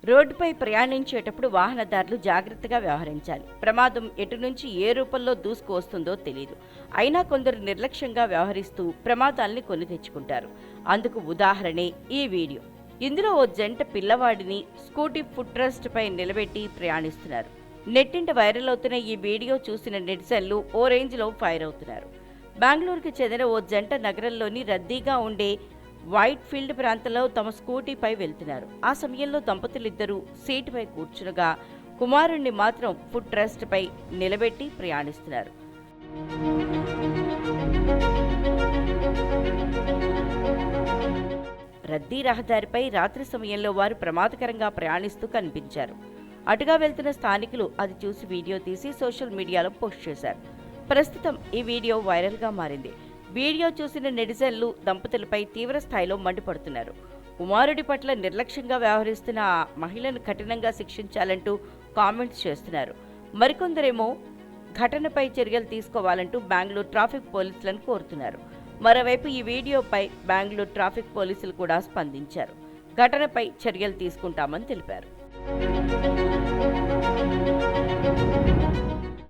రోడ్డుపై ప్రయాణించేటప్పుడు వాహనదారులు జాగ్రత్తగా వ్యవహరించాలి. ప్రమాదం ఎటు నుంచి ఏ రూపంలో దూసుకు వస్తుందో తెలియదు. అయినా కొందరు నిర్లక్ష్యంగా వ్యవహరిస్తూ ప్రమాదాల్ని కొని తెచ్చుకుంటారు. అందుకు ఉదాహరణే ఈ వీడియో. ఇందులో ఓ జంట పిల్లవాడిని స్కూటీ ఫుట్ రెస్ట్ పై నిలబెట్టి ప్రయాణిస్తున్నారు. నెట్టింట వైరల్ అవుతున్న ఈ వీడియో చూసిన నెటిజన్లు ఓ రేంజ్లో ఫైర్ అవుతున్నారు. బెంగళూరుకి చెందిన ఓ జంట నగరంలోని రద్దీగా ఉండే వైట్ ఫీల్డ్ ప్రాంతంలో తమ స్కూటీపై వెళ్తున్నారు. ఆ సమయంలో దంపతులిద్దరూ సీటుపై కూర్చునగా కుమారుణ్ణి మాత్రం ఫుట్ రెస్ట్ పై నిలబెట్టి ప్రయాణిస్తున్నారు. రద్దీ రహదారిపై రాత్రి సమయంలో వారు ప్రమాదకరంగా ప్రయాణిస్తూ కనిపించారు. అటుగా వెళ్తున్న స్థానికులు అది చూసి వీడియో తీసి సోషల్ మీడియాలో పోస్ట్ చేశారు. ప్రస్తుతం ఈ వీడియో వైరల్గా మారింది. వీడియో చూసిన నెటిజన్లు దంపతులపై తీవ్ర స్థాయిలో మండిపడుతున్నారు. కుమారుడి పట్ల నిర్లక్ష్యంగా వ్యవహరిస్తున్న ఆ మహిళను కఠినంగా శిక్షించాలంటూ కామెంట్స్ చేస్తున్నారు. మరికొందరేమో ఘటనపై చర్యలు తీసుకోవాలంటూ బెంగళూరు ట్రాఫిక్ పోలీసులను కోరుతున్నారు. మరోవైపు ఈ వీడియోపై బెంగళూరు ట్రాఫిక్ పోలీసులు కూడా స్పందించారు. ఘటనపై చర్యలు తీసుకుంటామని తెలిపారు.